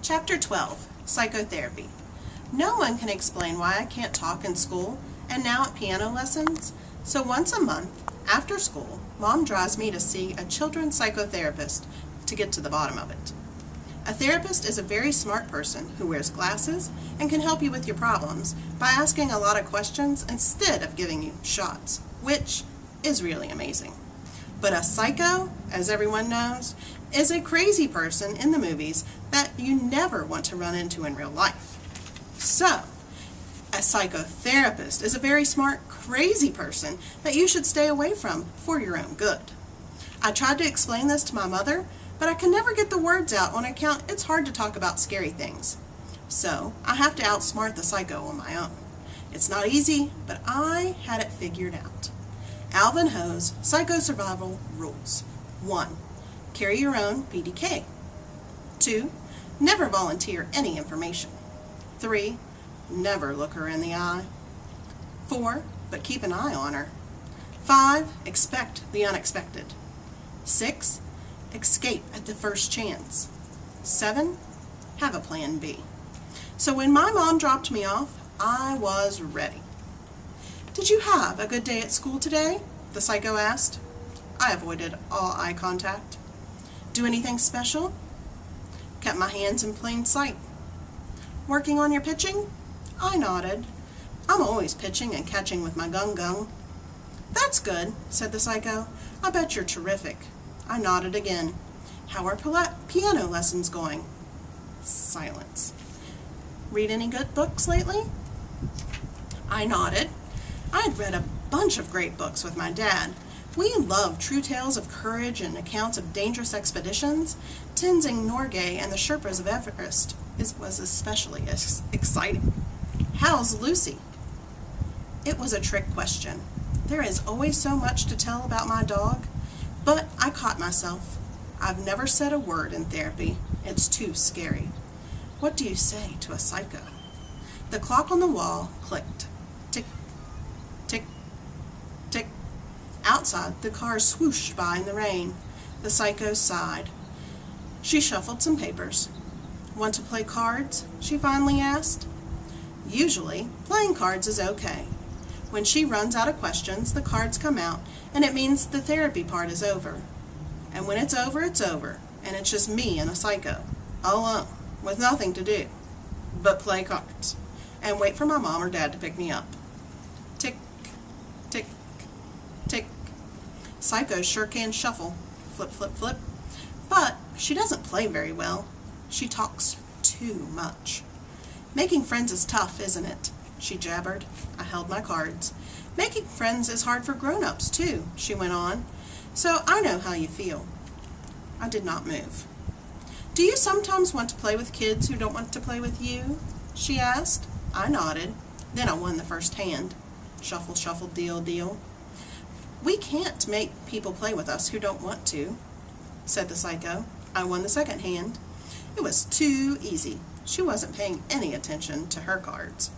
Chapter 12, Psychotherapy. No one can explain why I can't talk in school and now at piano lessons, so once a month, after school, Mom drives me to see a children's psychotherapist to get to the bottom of it. A therapist is a very smart person who wears glasses and can help you with your problems by asking a lot of questions instead of giving you shots, which is really amazing. But a psycho, as everyone knows, is a crazy person in the movies that you never want to run into in real life. So, a psychotherapist is a very smart, crazy person that you should stay away from for your own good. I tried to explain this to my mother, but I can never get the words out on account it's hard to talk about scary things. So, I have to outsmart the psycho on my own. It's not easy, but I had it figured out. Alvin Ho's Psycho Survival Rules. 1. Carry your own PDK. 2. Never volunteer any information. 3. Never look her in the eye. 4. But keep an eye on her. 5. Expect the unexpected. 6. Escape at the first chance. 7. Have a plan B. So when my mom dropped me off, I was ready. "Did you have a good day at school today?" the psycho asked. I avoided all eye contact. "Do anything special?" "Kept my hands in plain sight." "Working on your pitching?" I nodded. "I'm always pitching and catching with my gung-gung." "That's good," said the psycho. "I bet you're terrific." I nodded again. "How are piano lessons going?" Silence. "Read any good books lately?" I nodded. I had read a bunch of great books with my dad. We loved true tales of courage and accounts of dangerous expeditions. Tenzing Norgay and the Sherpas of Everest was especially exciting. "How's Lucy?" It was a trick question. There is always so much to tell about my dog, but I caught myself. I've never said a word in therapy. It's too scary. What do you say to a psycho? The clock on the wall clicked. Tick, tick, tick. Outside, the cars swooshed by in the rain. The psycho sighed. She shuffled some papers. "Want to play cards?" she finally asked. Usually, playing cards is okay. When she runs out of questions, the cards come out, and it means the therapy part is over. And when it's over, and it's just me and a psycho, alone, with nothing to do but play cards, and wait for my mom or dad to pick me up. Tick, tick, tick. Psychos sure can shuffle. Flip, flip, flip. But she doesn't play very well. She talks too much. "Making friends is tough, isn't it?" she jabbered. I held my cards. "Making friends is hard for grown-ups, too," she went on. "So I know how you feel." I did not move. "Do you sometimes want to play with kids who don't want to play with you?" she asked. I nodded. Then I won the first hand. Shuffle, shuffle, deal, deal. "We can't make people play with us who don't want to," said the psycho. I won the second hand. It was too easy. She wasn't paying any attention to her cards.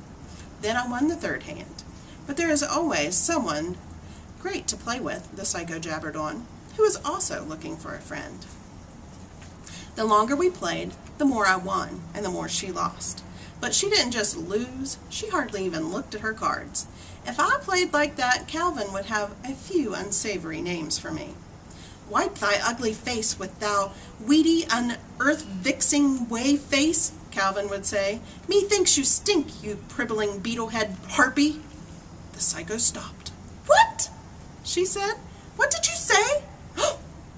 Then I won the third hand. "But there is always someone great to play with," the psycho jabbered on, "who is also looking for a friend." The longer we played, the more I won, and the more she lost. But she didn't just lose, she hardly even looked at her cards. If I played like that, Calvin would have a few unsavory names for me. "Wipe thy ugly face with thou weedy, unearth-vixing way face," Calvin would say. "Methinks you stink, you pribbling beetle-head harpy." The psycho stopped. "What?" she said. "What did you say?"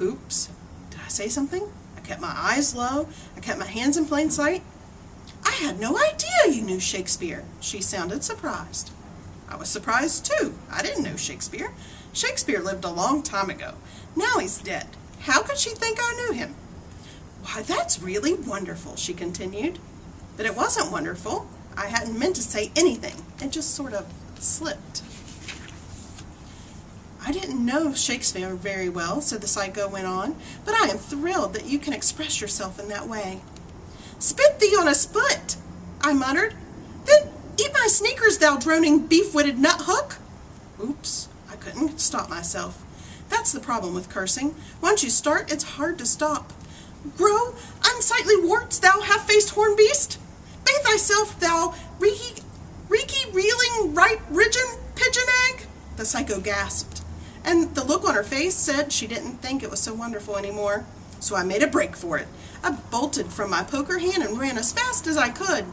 Oops. Did I say something? I kept my eyes low. I kept my hands in plain sight. "I had no idea you knew Shakespeare." She sounded surprised. I was surprised too. I didn't know Shakespeare. Shakespeare lived a long time ago. Now he's dead. How could she think I knew him? "Why, that's really wonderful," she continued. But it wasn't wonderful. I hadn't meant to say anything. It just sort of slipped. "I didn't know Shakespeare very well," said the psycho went on, "but I am thrilled that you can express yourself in that way." "Spit thee on a split," I muttered. "Then eat my sneakers, thou droning beef-witted nut-hook." Oops, I couldn't stop myself. That's the problem with cursing. Once you start, it's hard to stop. Grow, unsightly warts, thou half-faced horn beast! Bathe thyself, thou reeling, right-ridgeon pigeon egg! The psycho gasped, and the look on her face said she didn't think it was so wonderful anymore. So I made a break for it. I bolted from my poker hand and ran as fast as I could.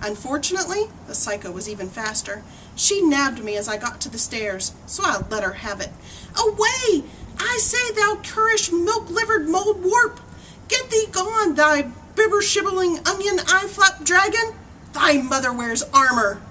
Unfortunately, the psycho was even faster. She nabbed me as I got to the stairs, so I let her have it. Away! I say, thou currish, milk-livered mold warp! Get thee gone, thy bibber-shibbling, onion-eye-flap dragon! Thy mother wears armor!